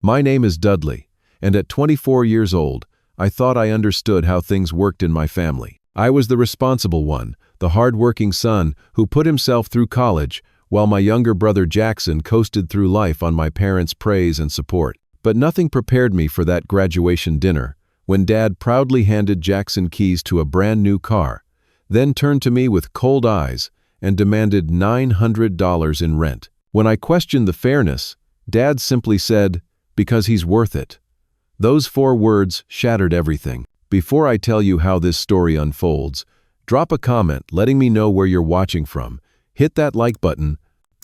My name is Dudley, and at 24 years old, I thought I understood how things worked in my family. I was the responsible one, the hard-working son who put himself through college, while my younger brother Jackson coasted through life on my parents' praise and support. But nothing prepared me for that graduation dinner, when Dad proudly handed Jackson keys to a brand new car, then turned to me with cold eyes and demanded $900 in rent. When I questioned the fairness, Dad simply said, "Because he's worth it." Those 4 words shattered everything. Before I tell you how this story unfolds, drop a comment letting me know where you're watching from, hit that like button,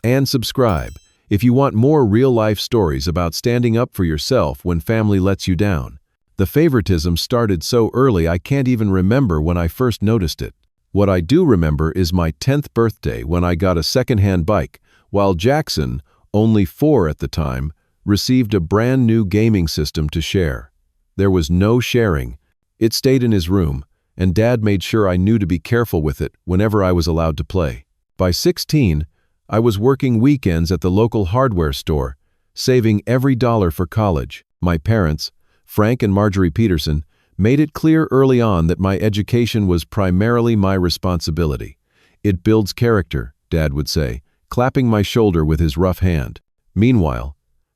and subscribe if you want more real-life stories about standing up for yourself when family lets you down. The favoritism started so early I can't even remember when I first noticed it. What I do remember is my 10th birthday when I got a second-hand bike, while Jackson, only 4 at the time, received a brand new gaming system to share. There was no sharing. It stayed in his room, and Dad made sure I knew to be careful with it whenever I was allowed to play. By 16, I was working weekends at the local hardware store, saving every dollar for college. My parents, Frank and Marjorie Peterson, made it clear early on that my education was primarily my responsibility. "It builds character," Dad would say, clapping my shoulder with his rough hand. Meanwhile,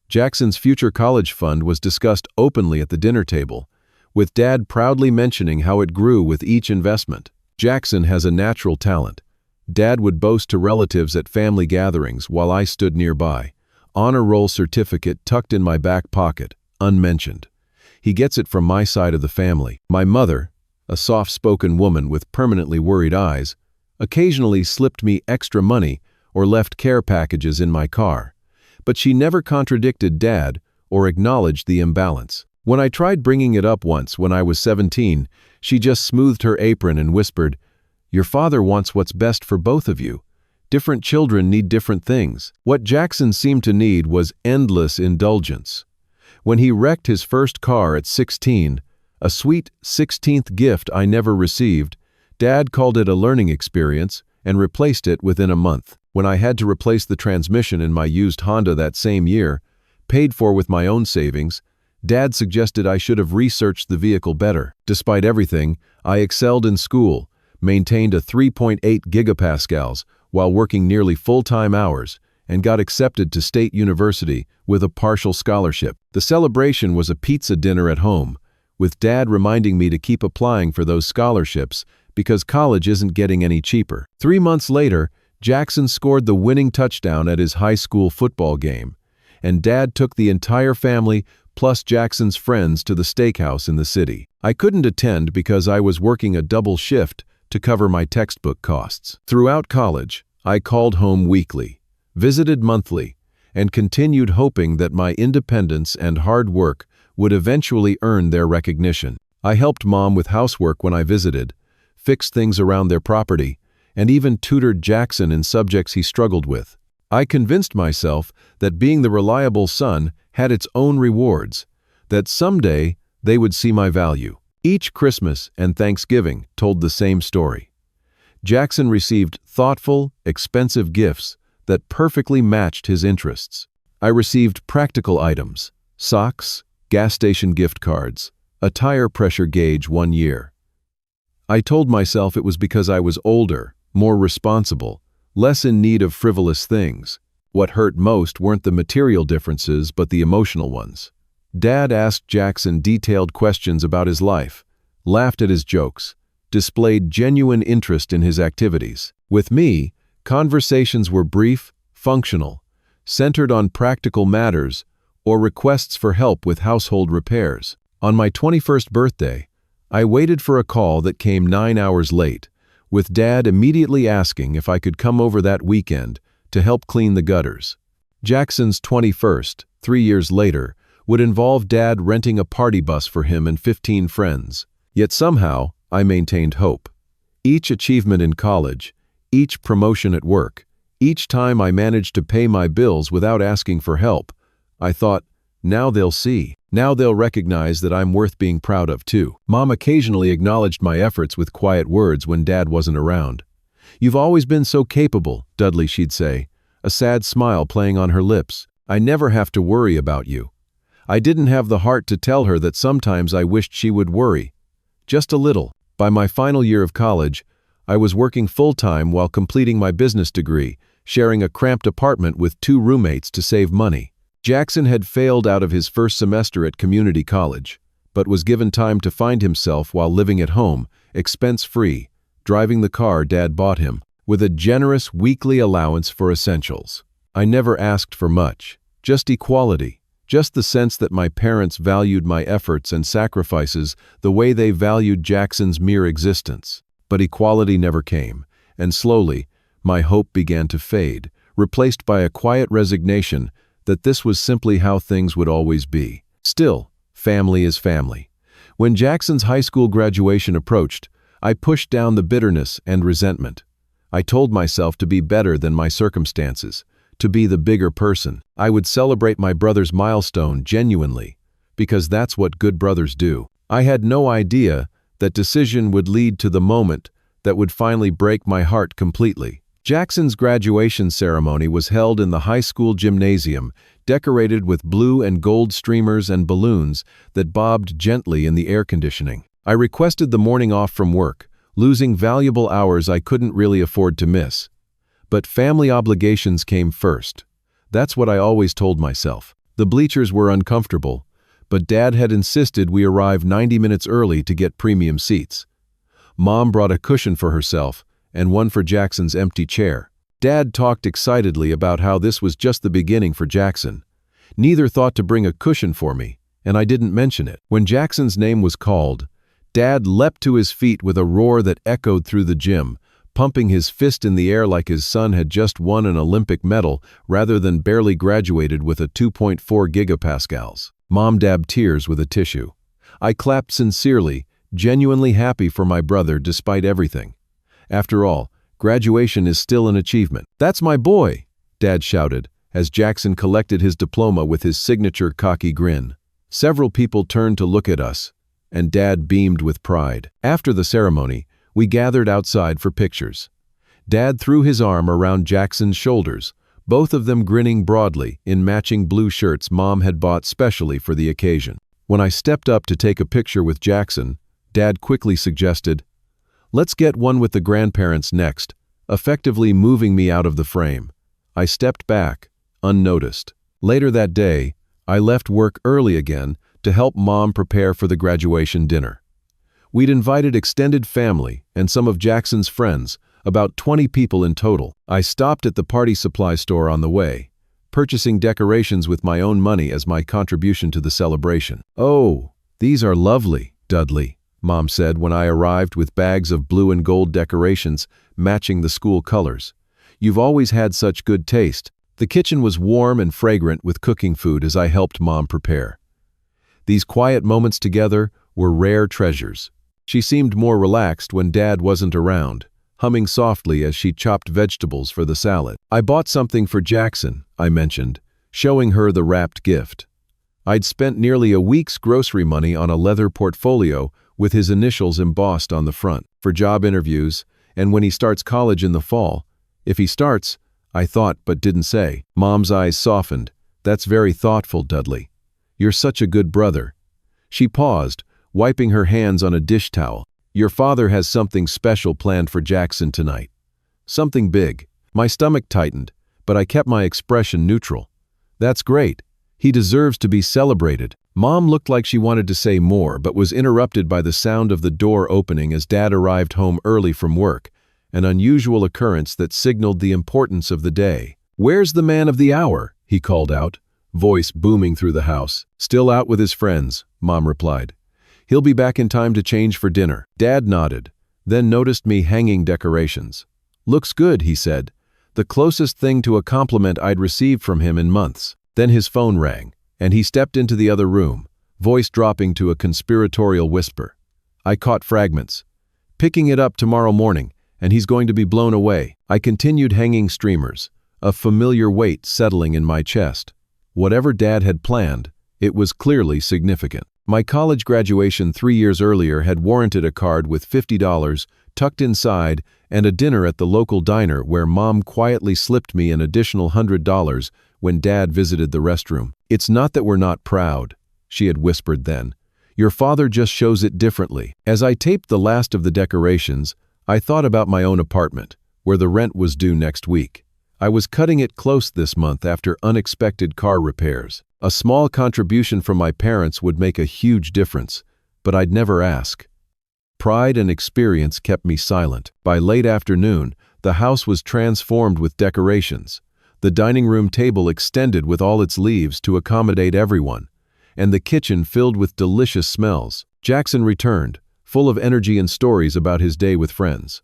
Jackson's future college fund was discussed openly at the dinner table, with Dad proudly mentioning how it grew with each investment. "Jackson has a natural talent," Dad would boast to relatives at family gatherings while I stood nearby, honor roll certificate tucked in my back pocket, unmentioned. "He gets it from my side of the family." My mother, a soft-spoken woman with permanently worried eyes, occasionally slipped me extra money or left care packages in my car, but she never contradicted Dad or acknowledged the imbalance. When I tried bringing it up once when I was 17, she just smoothed her apron and whispered, "Your father wants what's best for both of you. Different children need different things." What Jackson seemed to need was endless indulgence. When he wrecked his first car at 16, a sweet 16th gift I never received, Dad called it a learning experience and replaced it within a month. When I had to replace the transmission in my used Honda that same year, paid for with my own savings, Dad suggested I should have researched the vehicle better. Despite everything, I excelled in school, maintained a 3.8 gigapascals while working nearly full-time hours, and got accepted to State University with a partial scholarship. The celebration was a pizza dinner at home, with Dad reminding me to keep applying for those scholarships because college isn't getting any cheaper. 3 months later, Jackson scored the winning touchdown at his high school football game, and Dad took the entire family plus Jackson's friends to the steakhouse in the city. I couldn't attend because I was working a double shift to cover my textbook costs. Throughout college, I called home weekly, visited monthly, and continued hoping that my independence and hard work would eventually earn their recognition. I helped Mom with housework when I visited, fixed things around their property, and even tutored Jackson in subjects he struggled with. I convinced myself that being the reliable son had its own rewards, that someday they would see my value. Each Christmas and Thanksgiving told the same story. Jackson received thoughtful, expensive gifts that perfectly matched his interests. I received practical items, socks, gas station gift cards, a tire pressure gauge one year. I told myself it was because I was older, more responsible, less in need of frivolous things. What hurt most weren't the material differences but the emotional ones. Dad asked Jackson detailed questions about his life, laughed at his jokes, displayed genuine interest in his activities. With me, conversations were brief, functional, centered on practical matters or requests for help with household repairs. On my 21st birthday, I waited for a call that came 9 hours late, with Dad immediately asking if I could come over that weekend to help clean the gutters. Jackson's 21st, 3 years later, would involve Dad renting a party bus for him and 15 friends. Yet somehow, I maintained hope. Each achievement in college, each promotion at work, each time I managed to pay my bills without asking for help, I thought, now they'll see. Now they'll recognize that I'm worth being proud of too. Mom occasionally acknowledged my efforts with quiet words when Dad wasn't around. "You've always been so capable, Dudley," she'd say, a sad smile playing on her lips. "I never have to worry about you. I didn't have the heart to tell her that sometimes I wished she would worry. Just a little. By my final year of college, I was working full-time while completing my business degree, sharing a cramped apartment with 2 roommates to save money. Jackson had failed out of his first semester at community college, but was given time to find himself while living at home, expense-free, driving the car Dad bought him, with a generous weekly allowance for essentials. I never asked for much, just equality, just the sense that my parents valued my efforts and sacrifices the way they valued Jackson's mere existence. But equality never came, and slowly, my hope began to fade, replaced by a quiet resignation that this was simply how things would always be. Still, family is family. When Jackson's high school graduation approached, I pushed down the bitterness and resentment. I told myself to be better than my circumstances, to be the bigger person. I would celebrate my brother's milestone genuinely, because that's what good brothers do. I had no idea that decision would lead to the moment that would finally break my heart completely. Jackson's graduation ceremony was held in the high school gymnasium, decorated with blue and gold streamers and balloons that bobbed gently in the air conditioning. I requested the morning off from work, losing valuable hours I couldn't really afford to miss. But family obligations came first. That's what I always told myself. The bleachers were uncomfortable, but Dad had insisted we arrive 90 minutes early to get premium seats. Mom brought a cushion for herself and one for Jackson's empty chair. Dad talked excitedly about how this was just the beginning for Jackson. Neither thought to bring a cushion for me, and I didn't mention it. When Jackson's name was called, Dad leapt to his feet with a roar that echoed through the gym, pumping his fist in the air like his son had just won an Olympic medal rather than barely graduated with a 2.4 gigapascals. Mom dabbed tears with a tissue. I clapped sincerely, genuinely happy for my brother despite everything. After all, graduation is still an achievement. "That's my boy," Dad shouted, as Jackson collected his diploma with his signature cocky grin. Several people turned to look at us, and Dad beamed with pride. After the ceremony, we gathered outside for pictures. Dad threw his arm around Jackson's shoulders, both of them grinning broadly in matching blue shirts Mom had bought specially for the occasion. When I stepped up to take a picture with Jackson, Dad quickly suggested, "Let's get one with the grandparents next," effectively moving me out of the frame. I stepped back, unnoticed. Later that day, I left work early again to help Mom prepare for the graduation dinner. We'd invited extended family and some of Jackson's friends, about 20 people in total. I stopped at the party supply store on the way, purchasing decorations with my own money as my contribution to the celebration. "Oh, these are lovely, Dudley," Mom said when I arrived with bags of blue and gold decorations matching the school colors. "You've always had such good taste." The kitchen was warm and fragrant with cooking food as I helped Mom prepare. These quiet moments together were rare treasures. She seemed more relaxed when Dad wasn't around, humming softly as she chopped vegetables for the salad. "I bought something for Jackson," I mentioned, showing her the wrapped gift. I'd spent nearly a week's grocery money on a leather portfolio with his initials embossed on the front, for job interviews, and when he starts college in the fall. If he starts, I thought but didn't say. Mom's eyes softened. "That's very thoughtful, Dudley. You're such a good brother." She paused, wiping her hands on a dish towel. "Your father has something special planned for Jackson tonight. Something big." My stomach tightened, but I kept my expression neutral. "That's great. He deserves to be celebrated." Mom looked like she wanted to say more, but was interrupted by the sound of the door opening as Dad arrived home early from work, an unusual occurrence that signaled the importance of the day. "Where's the man of the hour?" he called out, voice booming through the house. "Still out with his friends," Mom replied. "He'll be back in time to change for dinner." Dad nodded, then noticed me hanging decorations. "Looks good," he said, the closest thing to a compliment I'd received from him in months. Then his phone rang, and he stepped into the other room, voice dropping to a conspiratorial whisper. I caught fragments. "Picking it up tomorrow morning, and he's going to be blown away." I continued hanging streamers, a familiar weight settling in my chest. Whatever Dad had planned, it was clearly significant. My college graduation 3 years earlier had warranted a card with $50 tucked inside and a dinner at the local diner where Mom quietly slipped me an additional $100 when Dad visited the restroom. It's not that we're not proud, she had whispered then. "Your father just shows it differently." As I taped the last of the decorations, I thought about my own apartment, where the rent was due next week. I was cutting it close this month after unexpected car repairs. A small contribution from my parents would make a huge difference, but I'd never ask. Pride and experience kept me silent. By late afternoon, the house was transformed with decorations. The dining room table extended with all its leaves to accommodate everyone, and the kitchen filled with delicious smells. Jackson returned, full of energy and stories about his day with friends.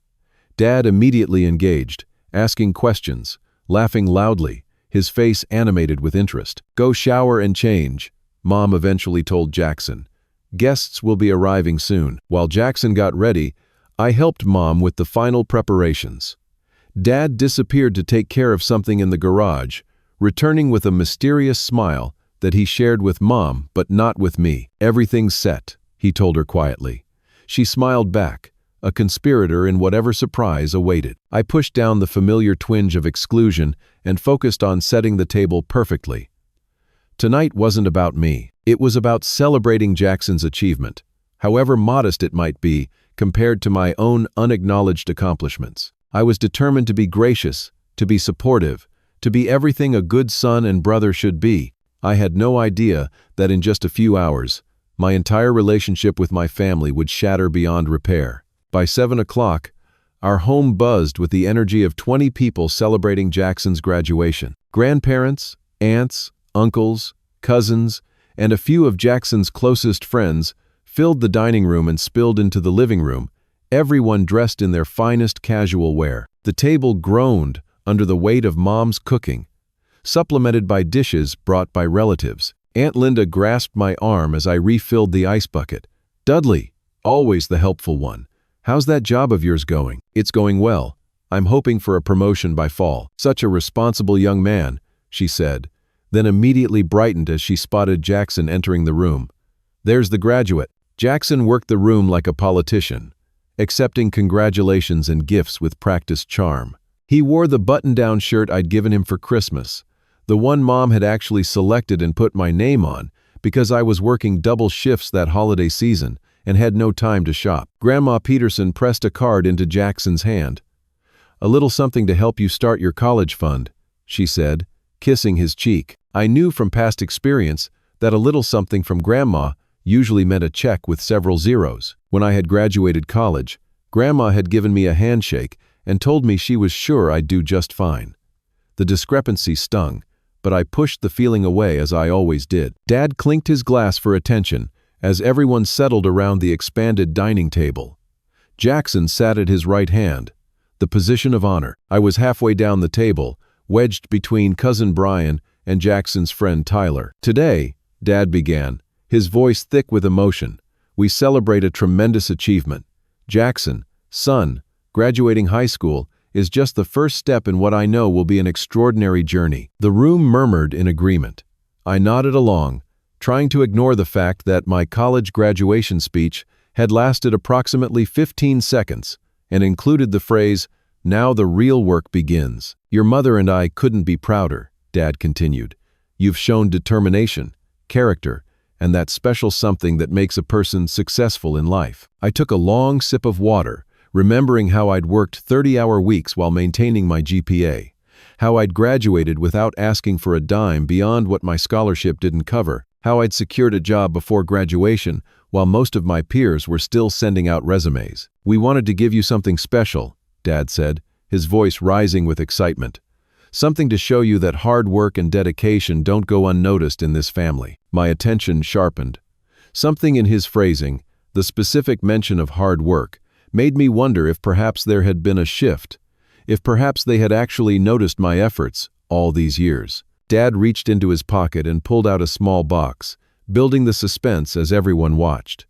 Dad immediately engaged, asking questions, laughing loudly, his face animated with interest. "Go shower and change," Mom eventually told Jackson. "Guests will be arriving soon." While Jackson got ready, I helped Mom with the final preparations. Dad disappeared to take care of something in the garage, returning with a mysterious smile that he shared with Mom but not with me. "Everything's set," he told her quietly. She smiled back, a conspirator in whatever surprise awaited. I pushed down the familiar twinge of exclusion and focused on setting the table perfectly. Tonight wasn't about me. It was about celebrating Jackson's achievement, however modest it might be compared to my own unacknowledged accomplishments. I was determined to be gracious, to be supportive, to be everything a good son and brother should be. I had no idea that in just a few hours, my entire relationship with my family would shatter beyond repair. By 7 o'clock, our home buzzed with the energy of 20 people celebrating Jackson's graduation. Grandparents, aunts, uncles, cousins, and a few of Jackson's closest friends filled the dining room and spilled into the living room, everyone dressed in their finest casual wear. The table groaned under the weight of Mom's cooking, supplemented by dishes brought by relatives. Aunt Linda grasped my arm as I refilled the ice bucket. "Dudley, always the helpful one. How's that job of yours going?" "It's going well. I'm hoping for a promotion by fall." "Such a responsible young man," she said, then immediately brightened as she spotted Jackson entering the room. "There's the graduate." Jackson worked the room like a politician, accepting congratulations and gifts with practiced charm. He wore the button-down shirt I'd given him for Christmas, the one Mom had actually selected and put my name on because I was working double shifts that holiday season and had no time to shop. Grandma Peterson pressed a card into Jackson's hand. "A little something to help you start your college fund," she said, kissing his cheek. I knew from past experience that a little something from Grandma usually meant a check with several zeros. When I had graduated college, Grandma had given me a handshake and told me she was sure I'd do just fine. The discrepancy stung, but I pushed the feeling away as I always did. Dad clinked his glass for attention as everyone settled around the expanded dining table. Jackson sat at his right hand, the position of honor. I was halfway down the table, wedged between Cousin Brian and Jackson's friend Tyler. "Today," Dad began, his voice thick with emotion, "we celebrate a tremendous achievement. Jackson, son, graduating high school is just the first step in what I know will be an extraordinary journey." The room murmured in agreement. I nodded along, trying to ignore the fact that my college graduation speech had lasted approximately 15 seconds and included the phrase, "Now the real work begins." "Your mother and I couldn't be prouder," Dad continued. "You've shown determination, character, and that special something that makes a person successful in life." I took a long sip of water, remembering how I'd worked 30-hour weeks while maintaining my GPA, how I'd graduated without asking for a dime beyond what my scholarship didn't cover, how I'd secured a job before graduation while most of my peers were still sending out resumes. "We wanted to give you something special," Dad said, his voice rising with excitement. "Something to show you that hard work and dedication don't go unnoticed in this family." My attention sharpened. Something in his phrasing, the specific mention of hard work, made me wonder if perhaps there had been a shift, if perhaps they had actually noticed my efforts all these years. Dad reached into his pocket and pulled out a small box, building the suspense as everyone watched.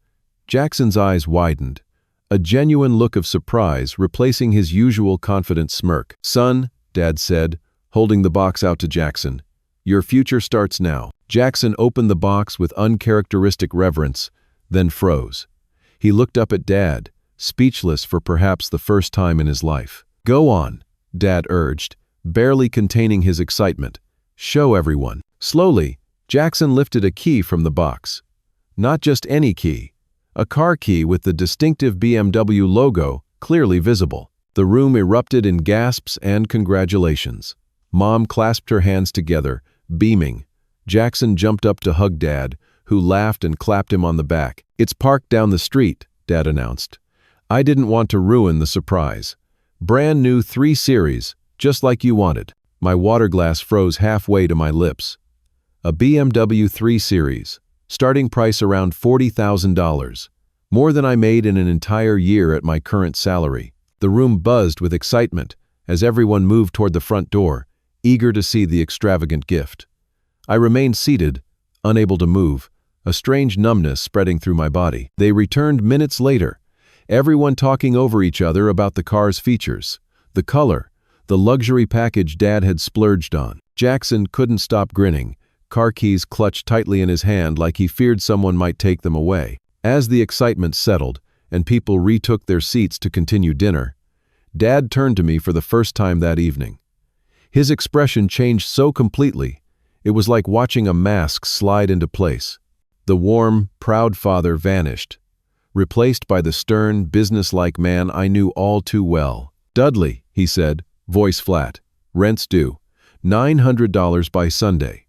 Jackson's eyes widened, a genuine look of surprise replacing his usual confident smirk. "Son," Dad said, holding the box out to Jackson, "your future starts now." Jackson opened the box with uncharacteristic reverence, then froze. He looked up at Dad, speechless for perhaps the first time in his life. "Go on," Dad urged, barely containing his excitement. "Show everyone." Slowly, Jackson lifted a key from the box, Not just any key. A car key with the distinctive BMW logo clearly visible. The room erupted in gasps and congratulations. Mom clasped her hands together, beaming. Jackson jumped up to hug Dad, who laughed and clapped him on the back. "It's parked down the street," Dad announced. I didn't want to ruin the surprise. Brand new 3 Series, just like you wanted. My water glass froze halfway to my lips. A BMW 3 Series, starting price around $40,000. More than I made in an entire year at my current salary. The room buzzed with excitement as everyone moved toward the front door, eager to see the extravagant gift. I remained seated, unable to move, a strange numbness spreading through my body. They returned minutes later, everyone talking over each other about the car's features, the color, the luxury package Dad had splurged on. Jackson couldn't stop grinning, car keys clutched tightly in his hand like he feared someone might take them away. As the excitement settled and people retook their seats to continue dinner, Dad turned to me for the first time that evening. His expression changed so completely, it was like watching a mask slide into place. The warm, proud father vanished, replaced by the stern, businesslike man I knew all too well. "Dudley," he said, voice flat, "rent's due. $900 by Sunday.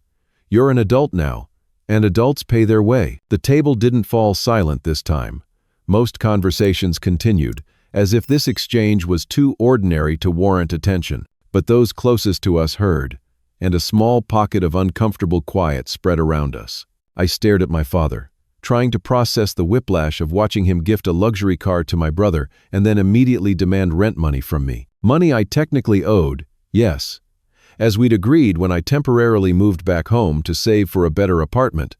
You're an adult now, and adults pay their way." The table didn't fall silent this time. Most conversations continued, as if this exchange was too ordinary to warrant attention. But those closest to us heard, and a small pocket of uncomfortable quiet spread around us. I stared at my father, trying to process the whiplash of watching him gift a luxury car to my brother and then immediately demand rent money from me. Money I technically owed, yes, as we'd agreed when I temporarily moved back home to save for a better apartment.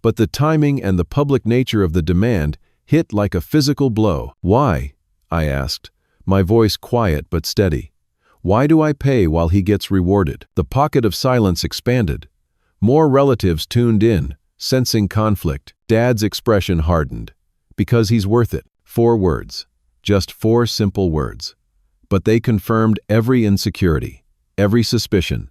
But the timing and the public nature of the demand hit like a physical blow. "Why?" I asked, my voice quiet but steady. "Why do I pay while he gets rewarded?" The pocket of silence expanded. More relatives tuned in, sensing conflict. Dad's expression hardened. "Because he's worth it." 4 words. Just 4 simple words. But they confirmed every insecurity, every suspicion,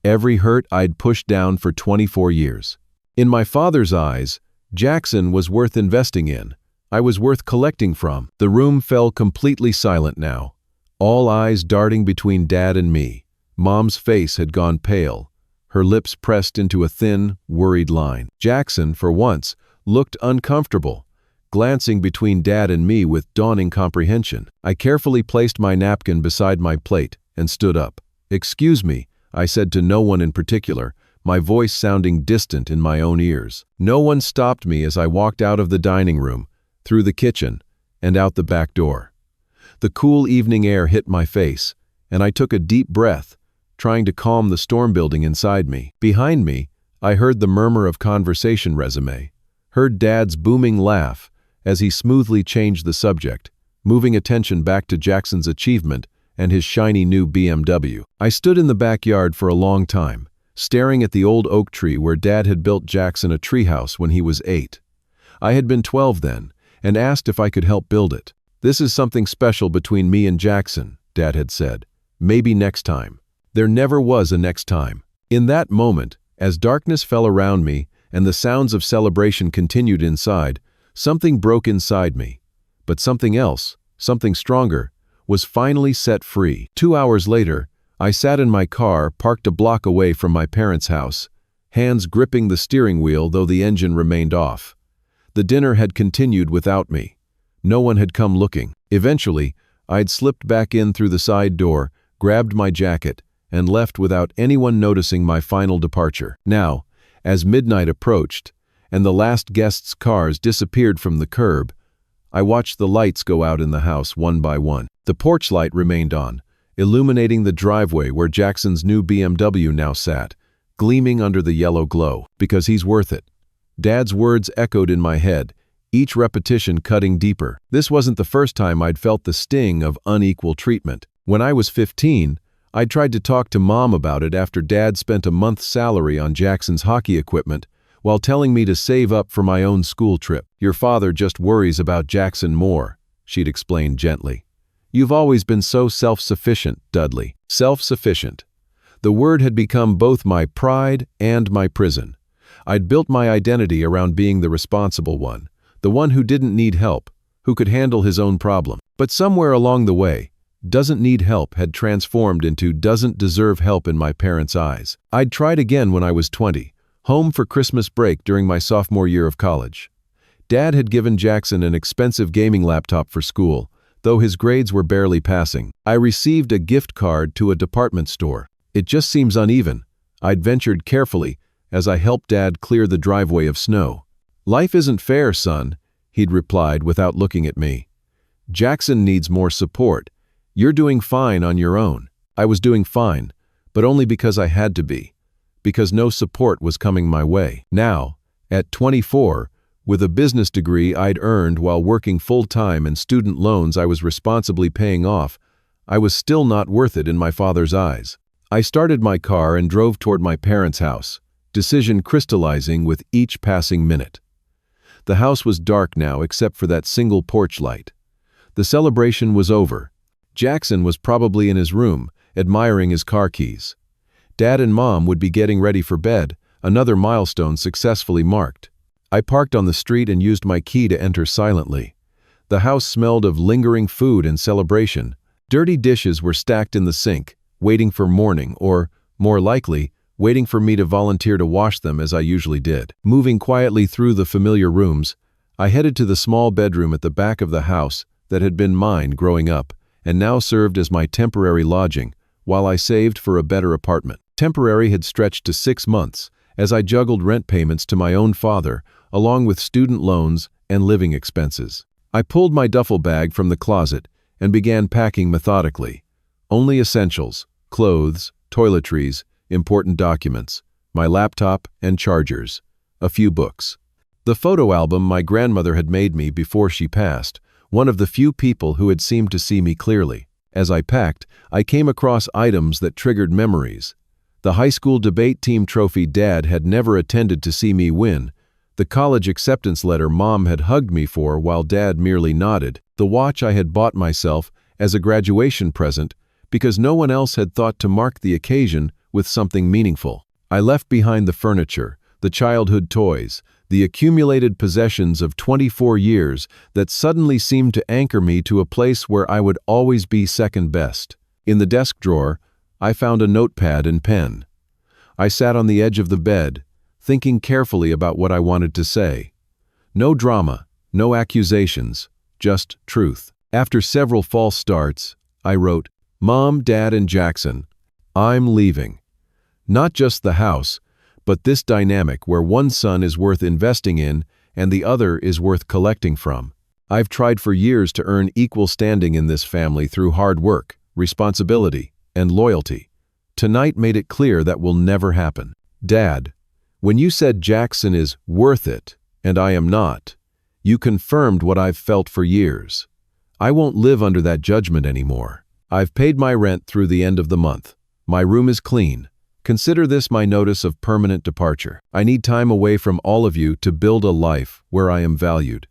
every hurt I'd pushed down for 24 years. In my father's eyes, Jackson was worth investing in. I was worth collecting from. The room fell completely silent now, all eyes darting between Dad and me. Mom's face had gone pale, her lips pressed into a thin, worried line. Jackson, for once, looked uncomfortable, glancing between Dad and me with dawning comprehension. I carefully placed my napkin beside my plate and stood up. "Excuse me," I said to no one in particular, my voice sounding distant in my own ears. No one stopped me as I walked out of the dining room, through the kitchen, and out the back door. The cool evening air hit my face, and I took a deep breath, trying to calm the storm building inside me. Behind me, I heard the murmur of conversation resume, heard Dad's booming laugh as he smoothly changed the subject, moving attention back to Jackson's achievement and his shiny new BMW. I stood in the backyard for a long time, staring at the old oak tree where Dad had built Jackson a treehouse when he was 8. I had been 12 then, and asked if I could help build it. "This is something special between me and Jackson," Dad had said. "Maybe next time." There never was a next time. In that moment, as darkness fell around me and the sounds of celebration continued inside, something broke inside me. But something else, something stronger, was finally set free. 2 hours later, I sat in my car parked a block away from my parents' house, hands gripping the steering wheel though the engine remained off. The dinner had continued without me. No one had come looking. Eventually, I'd slipped back in through the side door, grabbed my jacket, and left without anyone noticing my final departure. Now, as midnight approached, and the last guests' cars disappeared from the curb, I watched the lights go out in the house one by one. The porch light remained on, illuminating the driveway where Jackson's new BMW now sat, gleaming under the yellow glow. "Because he's worth it." Dad's words echoed in my head, each repetition cutting deeper. This wasn't the first time I'd felt the sting of unequal treatment. When I was 15, I'd tried to talk to Mom about it after Dad spent a month's salary on Jackson's hockey equipment, while telling me to save up for my own school trip. "Your father just worries about Jackson more," she'd explained gently. "You've always been so self-sufficient, Dudley." Self-sufficient. The word had become both my pride and my prison. I'd built my identity around being the responsible one, the one who didn't need help, who could handle his own problem. But somewhere along the way, doesn't need help had transformed into doesn't deserve help in my parents' eyes. I'd tried again when I was 20, home for Christmas break during my sophomore year of college. Dad had given Jackson an expensive gaming laptop for school, though his grades were barely passing. I received a gift card to a department store. It just seems uneven. I'd ventured carefully as I helped Dad clear the driveway of snow. "Life isn't fair, son," he'd replied without looking at me. "Jackson needs more support. You're doing fine on your own." I was doing fine, but only because I had to be, because no support was coming my way. Now, at 24, with a business degree I'd earned while working full-time and student loans I was responsibly paying off, I was still not worth it in my father's eyes. I started my car and drove toward my parents' house, decision crystallizing with each passing minute. The house was dark now except for that single porch light. The celebration was over. Jackson was probably in his room, admiring his car keys. Dad and Mom would be getting ready for bed, another milestone successfully marked. I parked on the street and used my key to enter silently. The house smelled of lingering food and celebration. Dirty dishes were stacked in the sink, waiting for morning, or, more likely, waiting for me to volunteer to wash them as I usually did. Moving quietly through the familiar rooms, I headed to the small bedroom at the back of the house that had been mine growing up, and now served as my temporary lodging, while I saved for a better apartment. Temporary had stretched to 6 months, as I juggled rent payments to my own father, along with student loans and living expenses. I pulled my duffel bag from the closet and began packing methodically. Only essentials, clothes, toiletries, important documents, my laptop and chargers, a few books. The photo album my grandmother had made me before she passed, one of the few people who had seemed to see me clearly. As I packed, I came across items that triggered memories. The high school debate team trophy Dad had never attended to see me win, the college acceptance letter Mom had hugged me for while Dad merely nodded, the watch I had bought myself as a graduation present because no one else had thought to mark the occasion with something meaningful. I left behind the furniture, the childhood toys, the accumulated possessions of 24 years that suddenly seemed to anchor me to a place where I would always be second best. In the desk drawer, I found a notepad and pen. I sat on the edge of the bed, thinking carefully about what I wanted to say. No drama, no accusations, just truth. After several false starts, I wrote, "Mom, Dad, and Jackson, I'm leaving. Not just the house, but this dynamic where one son is worth investing in and the other is worth collecting from. I've tried for years to earn equal standing in this family through hard work, responsibility, and loyalty. Tonight made it clear that will never happen. Dad, when you said Jackson is worth it, and I am not, you confirmed what I've felt for years. I won't live under that judgment anymore. I've paid my rent through the end of the month. My room is clean. Consider this my notice of permanent departure. I need time away from all of you to build a life where I am valued.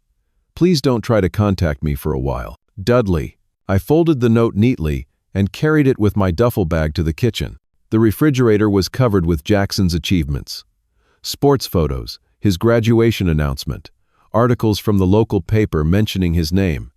Please don't try to contact me for a while. Dudley." I folded the note neatly and carried it with my duffel bag to the kitchen. The refrigerator was covered with Jackson's achievements. Sports photos, his graduation announcement, articles from the local paper mentioning his name.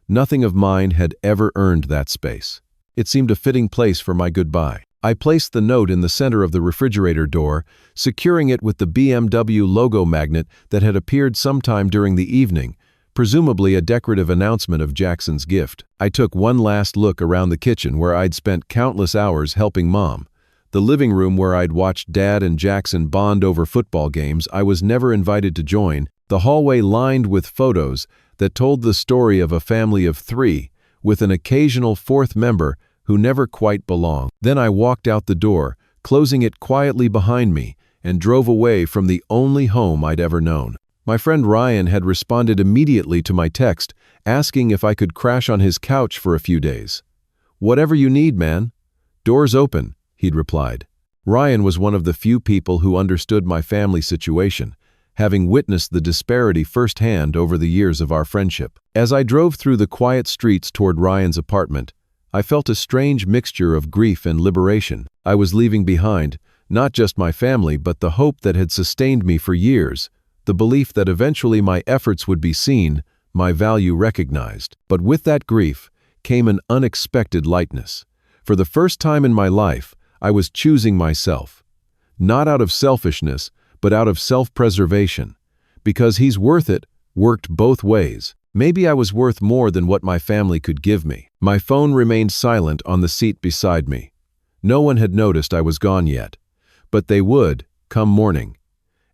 Nothing of mine had ever earned that space. It seemed a fitting place for my goodbye. I placed the note in the center of the refrigerator door, securing it with the BMW logo magnet that had appeared sometime during the evening, presumably a decorative announcement of Jackson's gift. I took one last look around the kitchen where I'd spent countless hours helping Mom, the living room where I'd watched Dad and Jackson bond over football games I was never invited to join, the hallway lined with photos that told the story of a family of 3, with an occasional 4th member who never quite belonged. Then I walked out the door, closing it quietly behind me, and drove away from the only home I'd ever known. My friend Ryan had responded immediately to my text, asking if I could crash on his couch for a few days. "Whatever you need, man. Door's open," he'd replied. Ryan was one of the few people who understood my family situation, having witnessed the disparity firsthand over the years of our friendship. As I drove through the quiet streets toward Ryan's apartment, I felt a strange mixture of grief and liberation. I was leaving behind not just my family but the hope that had sustained me for years, the belief that eventually my efforts would be seen, my value recognized. But with that grief came an unexpected lightness. For the first time in my life, I was choosing myself. Not out of selfishness, but out of self-preservation. Because he's worth it worked both ways. Maybe I was worth more than what my family could give me. My phone remained silent on the seat beside me. No one had noticed I was gone yet. But they would, come morning.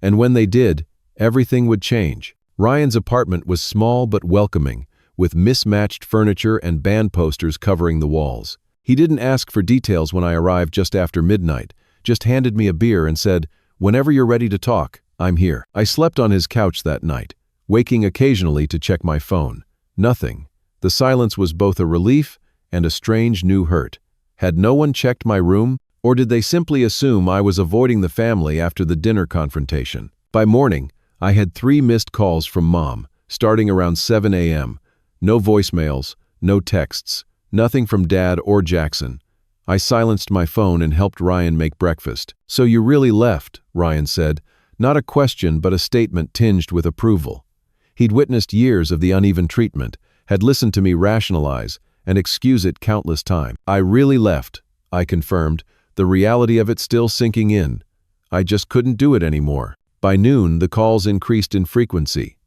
And when they did, everything would change. Ryan's apartment was small but welcoming, with mismatched furniture and band posters covering the walls. He didn't ask for details when I arrived just after midnight, just handed me a beer and said, "Whenever you're ready to talk, I'm here." I slept on his couch that night, waking occasionally to check my phone. Nothing. The silence was both a relief and a strange new hurt. Had no one checked my room, or did they simply assume I was avoiding the family after the dinner confrontation? By morning, I had 3 missed calls from Mom, starting around 7 a.m. No voicemails, no texts, nothing from Dad or Jackson. I silenced my phone and helped Ryan make breakfast. "So you really left," Ryan said, not a question but a statement tinged with approval. He'd witnessed years of the uneven treatment, had listened to me rationalize and excuse it countless times. "I really left," I confirmed, the reality of it still sinking in. I just couldn't do it anymore. By noon, the calls increased in frequency.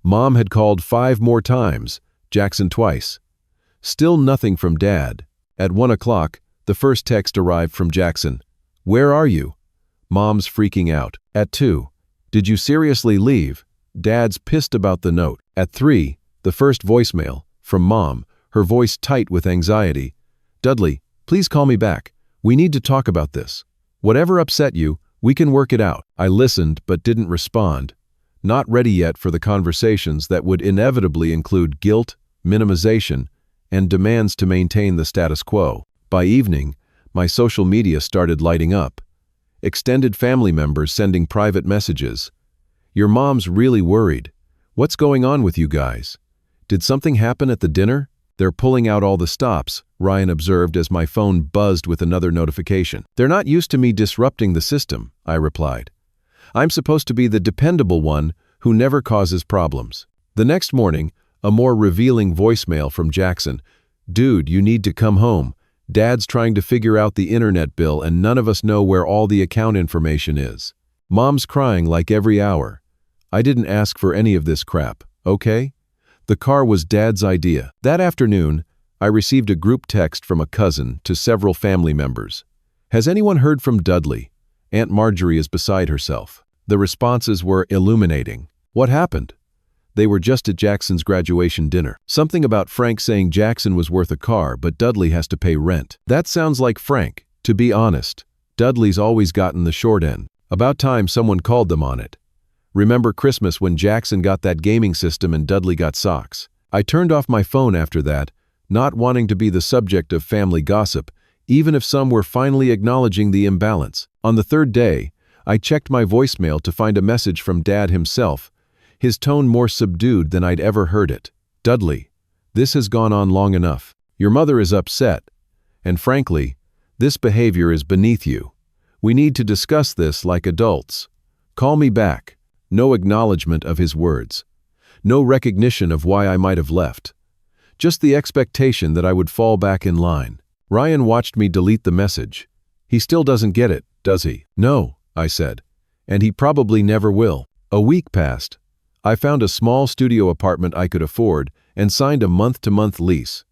Mom had called 5 more times, Jackson twice. Still nothing from Dad. At 1 o'clock, the first text arrived from Jackson. "Where are you?" Mom's freaking out. At 2, "Did you seriously leave?" Dad's pissed about the note. At 3, the first voicemail, from Mom, her voice tight with anxiety. "Dudley, please call me back. We need to talk about this. Whatever upset you, we can work it out." I listened but didn't respond. Not ready yet for the conversations that would inevitably include guilt, minimization, and demands to maintain the status quo. By evening, my social media started lighting up. Extended family members sending private messages. "Your mom's really worried. What's going on with you guys? Did something happen at the dinner?" "They're pulling out all the stops," Ryan observed as my phone buzzed with another notification. "They're not used to me disrupting the system," I replied. "I'm supposed to be the dependable one who never causes problems." The next morning, a more revealing voicemail from Jackson. "Dude, you need to come home. Dad's trying to figure out the internet bill and none of us know where all the account information is. Mom's crying like every hour. I didn't ask for any of this crap, okay?" The car was Dad's idea. That afternoon, I received a group text from a cousin to several family members. "Has anyone heard from Dudley? Aunt Marjorie is beside herself." The responses were illuminating. "What happened?" They were just at Jackson's graduation dinner. "Something about Frank saying Jackson was worth a car, but Dudley has to pay rent." That sounds like Frank. To be honest, Dudley's always gotten the short end. About time someone called them on it. Remember Christmas when Jackson got that gaming system and Dudley got socks? I turned off my phone after that, not wanting to be the subject of family gossip, even if some were finally acknowledging the imbalance. On the 3rd day, I checked my voicemail to find a message from Dad himself, his tone more subdued than I'd ever heard it. "Dudley, this has gone on long enough. Your mother is upset. And frankly, this behavior is beneath you. We need to discuss this like adults. Call me back." No acknowledgement of his words. No recognition of why I might have left. Just the expectation that I would fall back in line. Ryan watched me delete the message. "He still doesn't get it, does he?" "No," I said. "And he probably never will." A week passed. I found a small studio apartment I could afford and signed a month-to-month lease.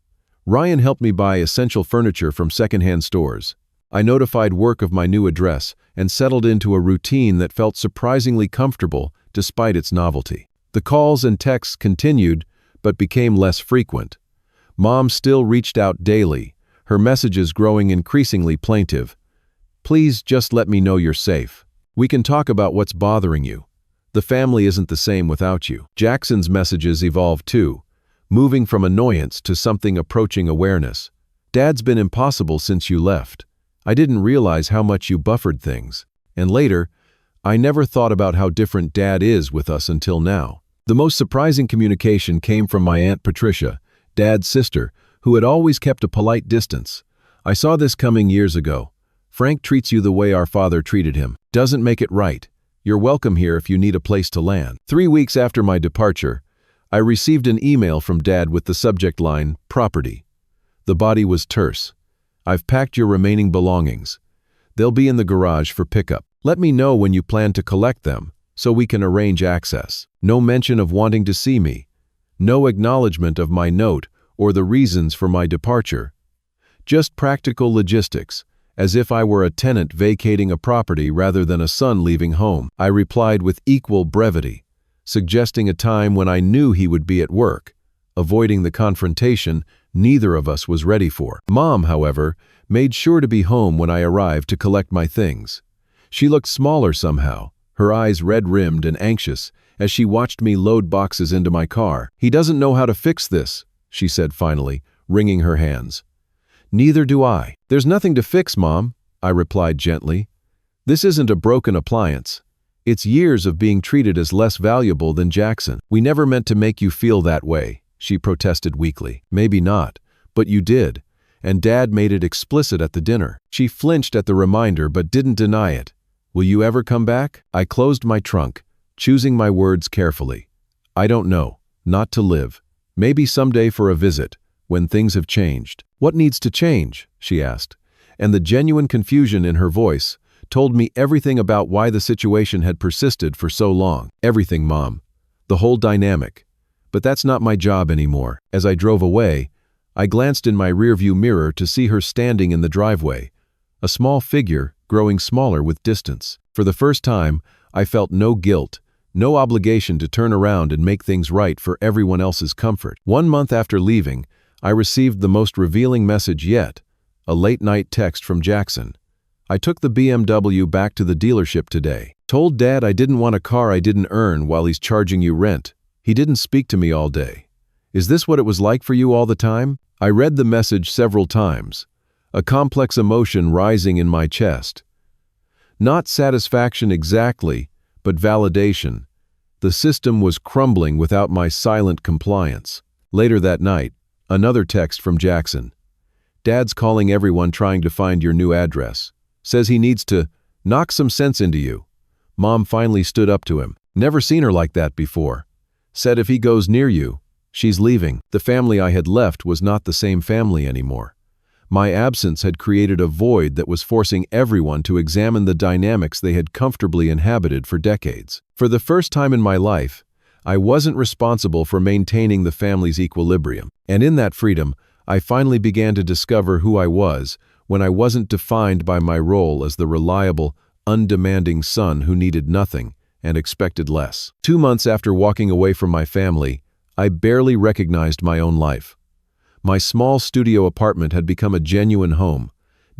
Ryan helped me buy essential furniture from secondhand stores. I notified work of my new address and settled into a routine that felt surprisingly comfortable despite its novelty. The calls and texts continued, but became less frequent. Mom still reached out daily, her messages growing increasingly plaintive. "Please just let me know you're safe. We can talk about what's bothering you. The family isn't the same without you." Jackson's messages evolved too, moving from annoyance to something approaching awareness. "Dad's been impossible since you left. I didn't realize how much you buffered things." And later, "I never thought about how different Dad is with us until now." The most surprising communication came from my Aunt Patricia, Dad's sister, who had always kept a polite distance. "I saw this coming years ago. Frank treats you the way our father treated him. Doesn't make it right. You're welcome here if you need a place to land." 3 weeks after my departure, I received an email from Dad with the subject line, "Property." The body was terse. "I've packed your remaining belongings. They'll be in the garage for pickup. Let me know when you plan to collect them so we can arrange access." No mention of wanting to see me. No acknowledgement of my note or the reasons for my departure. Just practical logistics, as if I were a tenant vacating a property rather than a son leaving home. I replied with equal brevity, suggesting a time when I knew he would be at work, avoiding the confrontation neither of us was ready for. Mom, however, made sure to be home when I arrived to collect my things. She looked smaller somehow, her eyes red-rimmed and anxious, as she watched me load boxes into my car. "He doesn't know how to fix this," she said finally, wringing her hands. "Neither do I." "There's nothing to fix, Mom," I replied gently. "This isn't a broken appliance. It's years of being treated as less valuable than Jackson." "We never meant to make you feel that way," she protested weakly. "Maybe not, but you did, and Dad made it explicit at the dinner." She flinched at the reminder but didn't deny it. "Will you ever come back?" I closed my trunk, choosing my words carefully. "I don't know. Not to live. Maybe someday for a visit, when things have changed." "What needs to change?" she asked, and the genuine confusion in her voice told me everything about why the situation had persisted for so long. "Everything, Mom. The whole dynamic. But that's not my job anymore." As I drove away, I glanced in my rearview mirror to see her standing in the driveway, a small figure growing smaller with distance. For the first time, I felt no guilt, no obligation to turn around and make things right for everyone else's comfort. 1 month after leaving, I received the most revealing message yet, a late-night text from Jackson. "I took the BMW back to the dealership today. Told Dad I didn't want a car I didn't earn while he's charging you rent. He didn't speak to me all day. Is this what it was like for you all the time?" I read the message several times, a complex emotion rising in my chest. Not satisfaction exactly, but validation. The system was crumbling without my silent compliance. Later that night, another text from Jackson. "Dad's calling everyone trying to find your new address. Says he needs to knock some sense into you." Mom finally stood up to him. "Never seen her like that before. Said if he goes near you, she's leaving." The family I had left was not the same family anymore. My absence had created a void that was forcing everyone to examine the dynamics they had comfortably inhabited for decades. For the first time in my life, I wasn't responsible for maintaining the family's equilibrium. And in that freedom, I finally began to discover who I was when I wasn't defined by my role as the reliable, undemanding son who needed nothing and expected less. 2 months after walking away from my family, I barely recognized my own life. My small studio apartment had become a genuine home,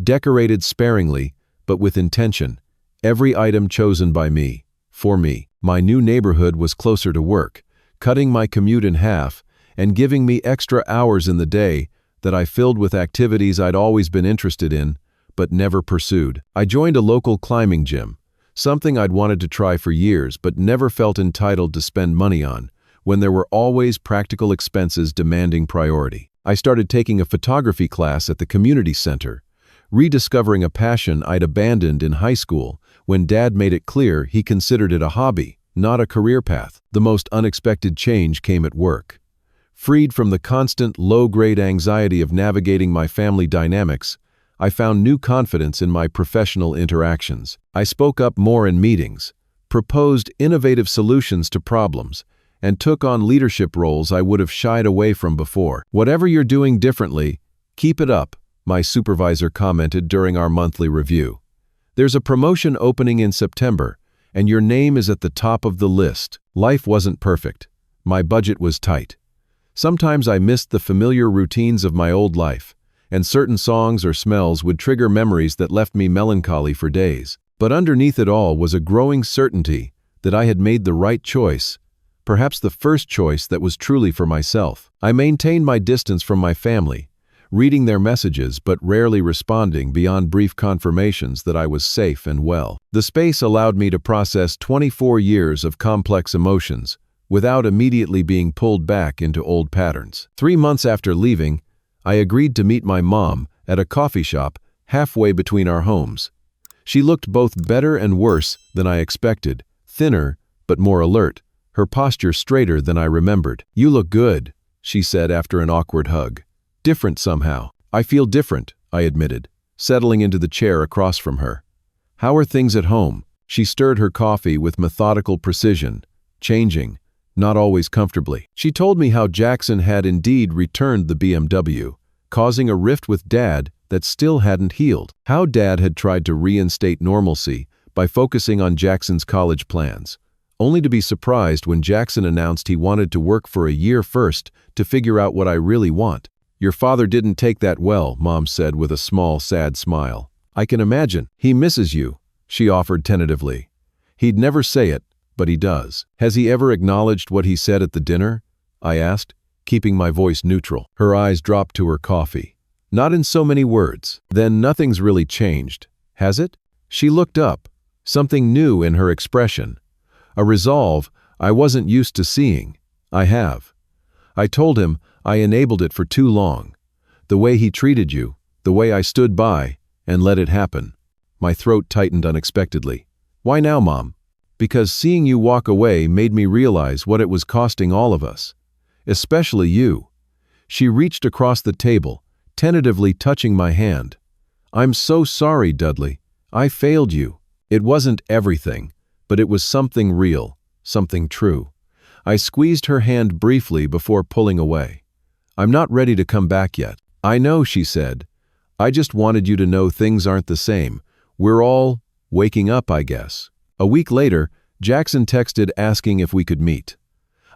decorated sparingly, but with intention, every item chosen by me, for me. My new neighborhood was closer to work, cutting my commute in half and giving me extra hours in the day that I filled with activities I'd always been interested in, but never pursued. I joined a local climbing gym, something I'd wanted to try for years but never felt entitled to spend money on, when there were always practical expenses demanding priority. I started taking a photography class at the community center, rediscovering a passion I'd abandoned in high school when Dad made it clear he considered it a hobby, not a career path. The most unexpected change came at work. Freed from the constant low-grade anxiety of navigating my family dynamics, I found new confidence in my professional interactions. I spoke up more in meetings, proposed innovative solutions to problems, and took on leadership roles I would have shied away from before. "Whatever you're doing differently, keep it up," my supervisor commented during our monthly review. "There's a promotion opening in September, and your name is at the top of the list." Life wasn't perfect. My budget was tight. Sometimes I missed the familiar routines of my old life, and certain songs or smells would trigger memories that left me melancholy for days. But underneath it all was a growing certainty that I had made the right choice, perhaps the first choice that was truly for myself. I maintained my distance from my family, reading their messages but rarely responding beyond brief confirmations that I was safe and well. The space allowed me to process 24 years of complex emotions without immediately being pulled back into old patterns. 3 months after leaving, I agreed to meet my mom at a coffee shop halfway between our homes. She looked both better and worse than I expected, thinner but more alert, her posture straighter than I remembered. "You look good," she said after an awkward hug. "Different somehow." "I feel different," I admitted, settling into the chair across from her. "How are things at home?" She stirred her coffee with methodical precision, changing, not always comfortably. She told me how Jackson had indeed returned the BMW, causing a rift with Dad that still hadn't healed. How Dad had tried to reinstate normalcy by focusing on Jackson's college plans, only to be surprised when Jackson announced he wanted to work for a year first to figure out what I really want. "Your father didn't take that well," Mom said with a small, sad smile. "I can imagine. He misses you," she offered tentatively. "He'd never say it, but he does." "Has he ever acknowledged what he said at the dinner?" I asked, keeping my voice neutral. Her eyes dropped to her coffee. "Not in so many words." "Then nothing's really changed, has it?" She looked up, something new in her expression. A resolve I wasn't used to seeing. "I have." I told him I enabled it for too long. The way he treated you, the way I stood by and let it happen. My throat tightened unexpectedly. "Why now, Mom?" "Because seeing you walk away made me realize what it was costing all of us. Especially you." She reached across the table, tentatively touching my hand. "I'm so sorry, Dudley. I failed you. It wasn't everything, but it was something real, something true." I squeezed her hand briefly before pulling away. "I'm not ready to come back yet." "I know," she said. "I just wanted you to know things aren't the same. We're all waking up, I guess." A week later, Jackson texted asking if we could meet.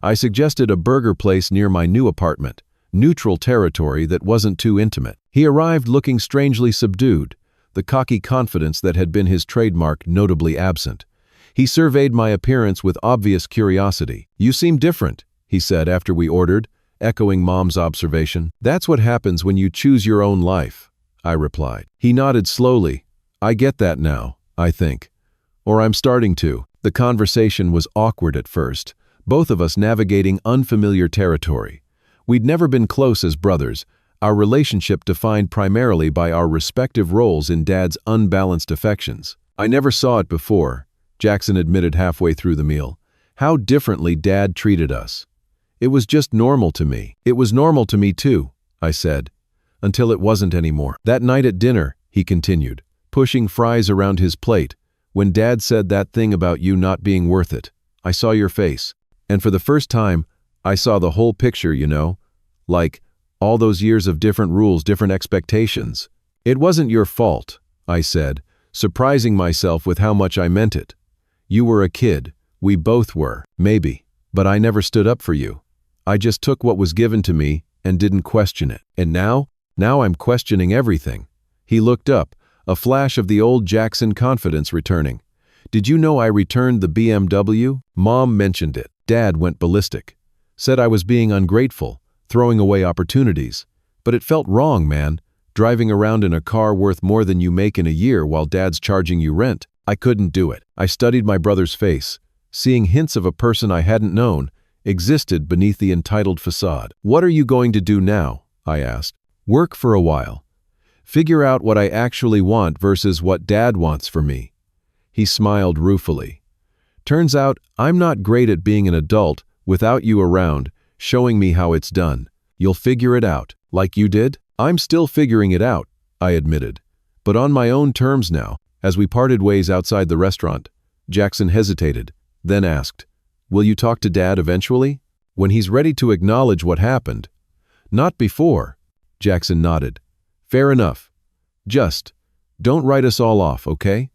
I suggested a burger place near my new apartment, neutral territory that wasn't too intimate. He arrived looking strangely subdued, the cocky confidence that had been his trademark notably absent. He surveyed my appearance with obvious curiosity. "You seem different," he said after we ordered, echoing Mom's observation. "That's what happens when you choose your own life," I replied. He nodded slowly. "I get that now, I think. Or I'm starting to." The conversation was awkward at first, both of us navigating unfamiliar territory. We'd never been close as brothers, our relationship defined primarily by our respective roles in Dad's unbalanced affections. "I never saw it before," Jackson admitted halfway through the meal. "How differently Dad treated us. It was just normal to me." "It was normal to me too," I said, "until it wasn't anymore." "That night at dinner," he continued, pushing fries around his plate, "when Dad said that thing about you not being worth it, I saw your face. And for the first time, I saw the whole picture, you know? Like, all those years of different rules, different expectations." "It wasn't your fault," I said, surprising myself with how much I meant it. "You were a kid. We both were. Maybe. But I never stood up for you. I just took what was given to me and didn't question it. And now I'm questioning everything." He looked up, a flash of the old Jackson confidence returning. "Did you know I returned the BMW? Mom mentioned it. Dad went ballistic. Said I was being ungrateful, throwing away opportunities. But it felt wrong, man. Driving around in a car worth more than you make in a year while Dad's charging you rent. I couldn't do it." I studied my brother's face, seeing hints of a person I hadn't known existed beneath the entitled facade. "What are you going to do now?" I asked. "Work for a while. Figure out what I actually want versus what Dad wants for me." He smiled ruefully. "Turns out I'm not great at being an adult without you around, showing me how it's done. You'll figure it out, like you did?" "I'm still figuring it out," I admitted, "but on my own terms now." As we parted ways outside the restaurant, Jackson hesitated, then asked, "Will you talk to Dad eventually? When he's ready to acknowledge what happened?" "Not before," Jackson nodded. "Fair enough. Just, don't write us all off, okay?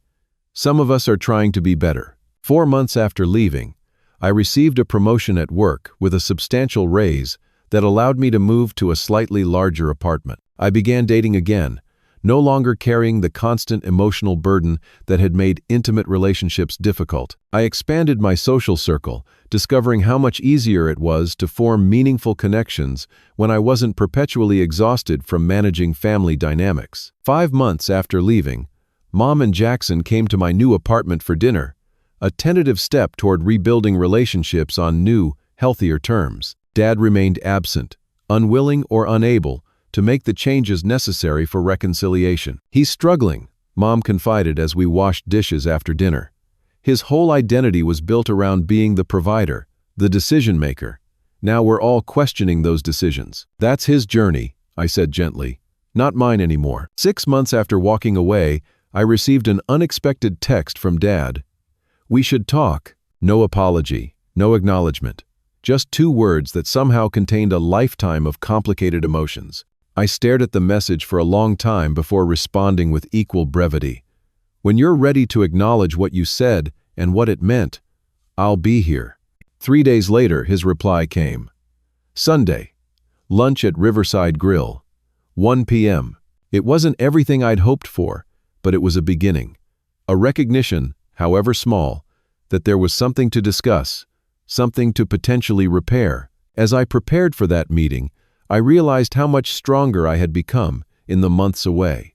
Some of us are trying to be better." 4 months after leaving, I received a promotion at work with a substantial raise that allowed me to move to a slightly larger apartment. I began dating again, no longer carrying the constant emotional burden that had made intimate relationships difficult. I expanded my social circle, discovering how much easier it was to form meaningful connections when I wasn't perpetually exhausted from managing family dynamics. 5 months after leaving, Mom and Jackson came to my new apartment for dinner, a tentative step toward rebuilding relationships on new, healthier terms. Dad remained absent, unwilling or unable to make the changes necessary for reconciliation. He's struggling, Mom confided as we washed dishes after dinner. His whole identity was built around being the provider, the decision maker. Now we're all questioning those decisions. That's his journey, I said gently. Not mine anymore. 6 months after walking away, I received an unexpected text from Dad. We should talk. No apology, no acknowledgement. Just 2 words that somehow contained a lifetime of complicated emotions. I stared at the message for a long time before responding with equal brevity. When you're ready to acknowledge what you said and what it meant, I'll be here. 3 days later, his reply came. Sunday. Lunch at Riverside Grill. 1 p.m. It wasn't everything I'd hoped for, but it was a beginning. A recognition, however small, that there was something to discuss, something to potentially repair. As I prepared for that meeting, I realized how much stronger I had become in the months away.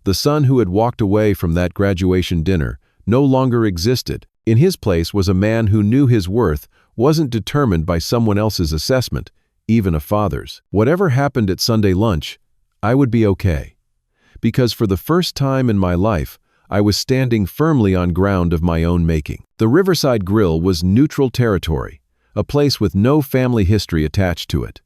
The son who had walked away from that graduation dinner no longer existed. In his place was a man who knew his worth wasn't determined by someone else's assessment, even a father's. Whatever happened at Sunday lunch, I would be okay. Because for the first time in my life, I was standing firmly on ground of my own making. The Riverside Grill was neutral territory, a place with no family history attached to it.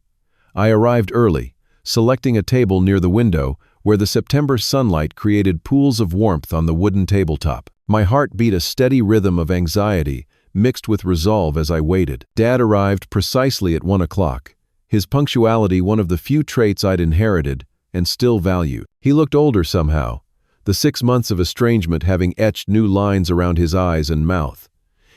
I arrived early, selecting a table near the window where the September sunlight created pools of warmth on the wooden tabletop. My heart beat a steady rhythm of anxiety mixed with resolve as I waited. Dad arrived precisely at 1 o'clock, his punctuality one of the few traits I'd inherited and still valued. He looked older somehow, the 6 months of estrangement having etched new lines around his eyes and mouth.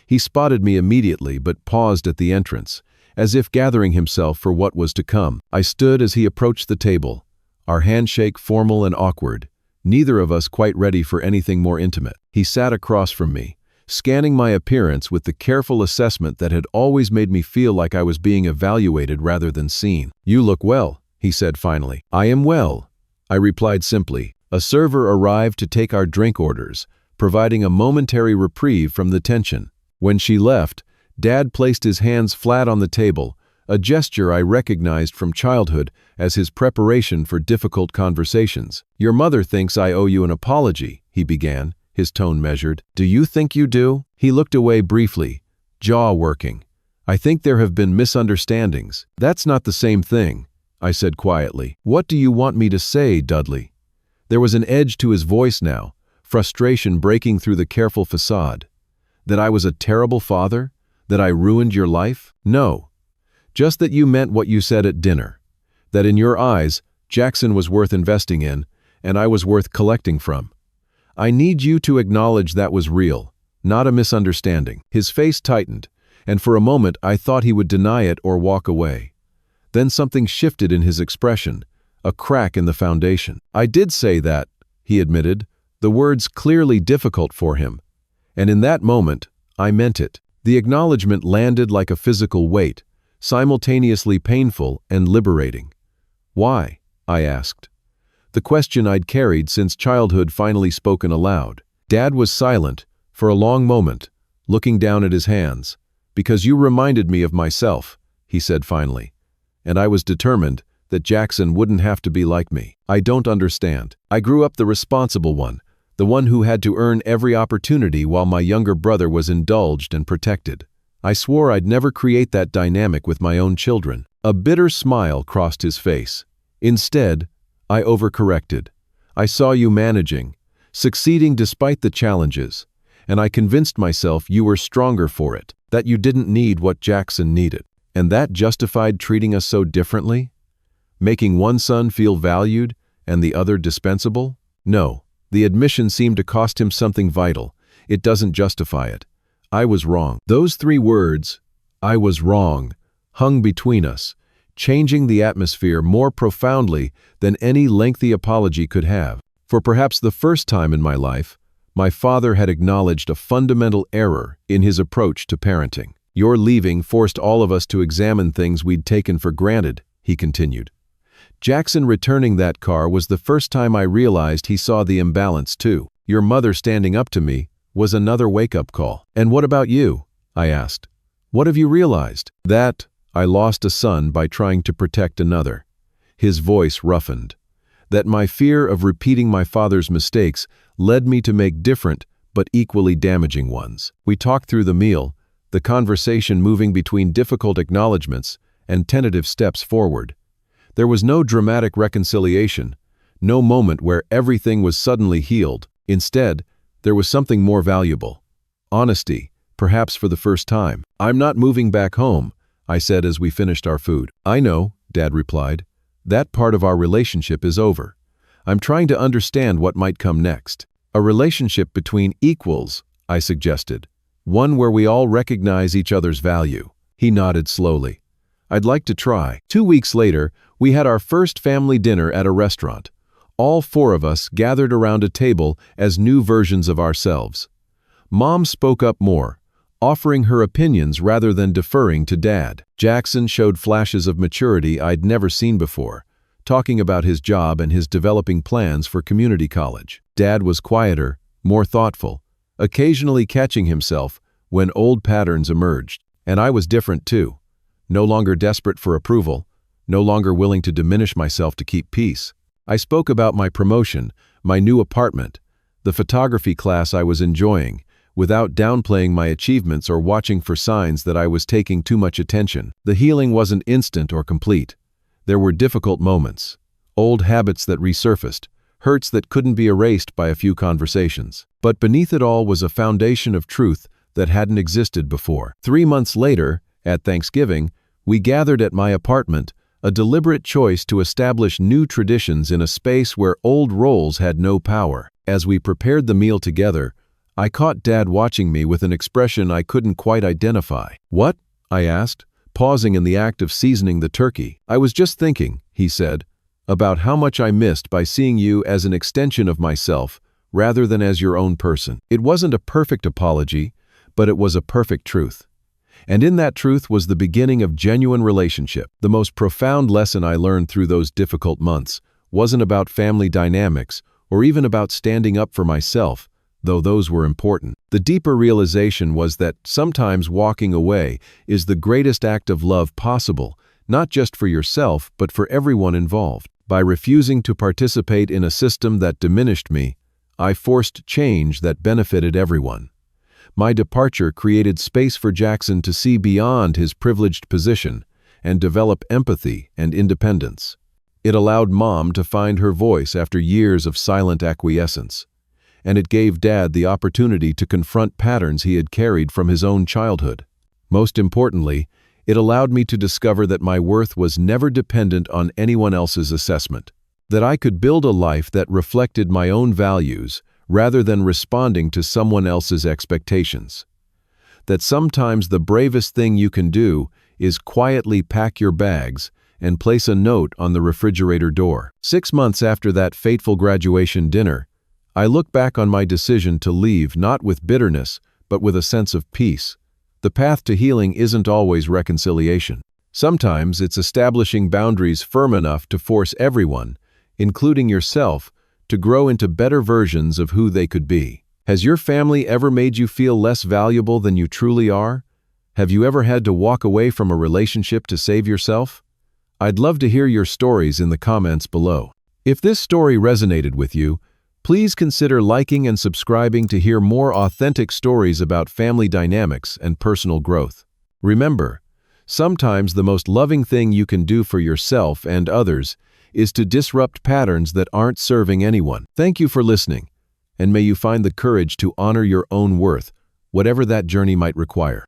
He spotted me immediately but paused at the entrance, as if gathering himself for what was to come. I stood as he approached the table, our handshake formal and awkward, neither of us quite ready for anything more intimate. He sat across from me, scanning my appearance with the careful assessment that had always made me feel like I was being evaluated rather than seen. "You look well," he said finally. "I am well," I replied simply. A server arrived to take our drink orders, providing a momentary reprieve from the tension. When she left, Dad placed his hands flat on the table, a gesture I recognized from childhood as his preparation for difficult conversations. "Your mother thinks I owe you an apology," he began, his tone measured. "Do you think you do?" He looked away briefly, jaw working. "I think there have been misunderstandings." "That's not the same thing," I said quietly. "What do you want me to say, Dudley?" There was an edge to his voice now, frustration breaking through the careful facade. That I was a terrible father? That I ruined your life? No. Just that you meant what you said at dinner. That in your eyes, Jackson was worth investing in, and I was worth collecting from. I need you to acknowledge that was real, not a misunderstanding. His face tightened, and for a moment I thought he would deny it or walk away. Then something shifted in his expression, a crack in the foundation. "I did say that," he admitted, the words clearly difficult for him. And in that moment, I meant it. The acknowledgement landed like a physical weight, simultaneously painful and liberating. "Why?" I asked. The question I'd carried since childhood finally spoken aloud. Dad was silent for a long moment, looking down at his hands. "Because you reminded me of myself," he said finally. "And I was determined that Jackson wouldn't have to be like me. I don't understand. I grew up the responsible one, the one who had to earn every opportunity while my younger brother was indulged and protected. I swore I'd never create that dynamic with my own children." A bitter smile crossed his face. "Instead, I overcorrected. I saw you managing, succeeding despite the challenges, and I convinced myself you were stronger for it, that you didn't need what Jackson needed. And that justified treating us so differently? Making one son feel valued and the other dispensable? No, the admission seemed to cost him something vital. It doesn't justify it. I was wrong." Those 3 words, "I was wrong," hung between us, changing the atmosphere more profoundly than any lengthy apology could have. For perhaps the first time in my life, my father had acknowledged a fundamental error in his approach to parenting. "Your leaving forced all of us to examine things we'd taken for granted," he continued. "Jackson returning that car was the first time I realized he saw the imbalance too. Your mother standing up to me was another wake-up call." "And what about you?" I asked. "What have you realized?" "That I lost a son by trying to protect another." His voice roughened. That my fear of repeating my father's mistakes led me to make different but equally damaging ones. We talked through the meal, the conversation moving between difficult acknowledgments and tentative steps forward. There was no dramatic reconciliation, no moment where everything was suddenly healed. Instead, there was something more valuable. Honesty, perhaps for the first time. "I'm not moving back home," I said as we finished our food. "I know," Dad replied. "That part of our relationship is over. I'm trying to understand what might come next." "A relationship between equals," I suggested. "One where we all recognize each other's value." He nodded slowly. "I'd like to try." 2 weeks later, we had our first family dinner at a restaurant. All 4 of us gathered around a table as new versions of ourselves. Mom spoke up more, offering her opinions rather than deferring to Dad. Jackson showed flashes of maturity I'd never seen before, talking about his job and his developing plans for community college. Dad was quieter, more thoughtful, occasionally catching himself when old patterns emerged. And I was different too. No longer desperate for approval, no longer willing to diminish myself to keep peace. I spoke about my promotion, my new apartment, the photography class I was enjoying, without downplaying my achievements or watching for signs that I was taking too much attention. The healing wasn't instant or complete. There were difficult moments, old habits that resurfaced, hurts that couldn't be erased by a few conversations. But beneath it all was a foundation of truth that hadn't existed before. 3 months later, at Thanksgiving, we gathered at my apartment, a deliberate choice to establish new traditions in a space where old roles had no power. As we prepared the meal together, I caught Dad watching me with an expression I couldn't quite identify. "What?" I asked, pausing in the act of seasoning the turkey. "I was just thinking," he said, "about how much I missed by seeing you as an extension of myself rather than as your own person." It wasn't a perfect apology, but it was a perfect truth. And in that truth was the beginning of genuine relationship. The most profound lesson I learned through those difficult months wasn't about family dynamics or even about standing up for myself, though those were important. The deeper realization was that sometimes walking away is the greatest act of love possible, not just for yourself, but for everyone involved. By refusing to participate in a system that diminished me, I forced change that benefited everyone. My departure created space for Jackson to see beyond his privileged position and develop empathy and independence. It allowed Mom to find her voice after years of silent acquiescence. And it gave Dad the opportunity to confront patterns he had carried from his own childhood. Most importantly, it allowed me to discover that my worth was never dependent on anyone else's assessment, that I could build a life that reflected my own values rather than responding to someone else's expectations. That sometimes the bravest thing you can do is quietly pack your bags and place a note on the refrigerator door. 6 months after that fateful graduation dinner, I look back on my decision to leave not with bitterness, but with a sense of peace. The path to healing isn't always reconciliation. Sometimes it's establishing boundaries firm enough to force everyone, including yourself, to grow into better versions of who they could be. Has your family ever made you feel less valuable than you truly are? Have you ever had to walk away from a relationship to save yourself? I'd love to hear your stories in the comments below. If this story resonated with you, please consider liking and subscribing to hear more authentic stories about family dynamics and personal growth. Remember, sometimes the most loving thing you can do for yourself and others is to disrupt patterns that aren't serving anyone. Thank you for listening, and may you find the courage to honor your own worth, whatever that journey might require.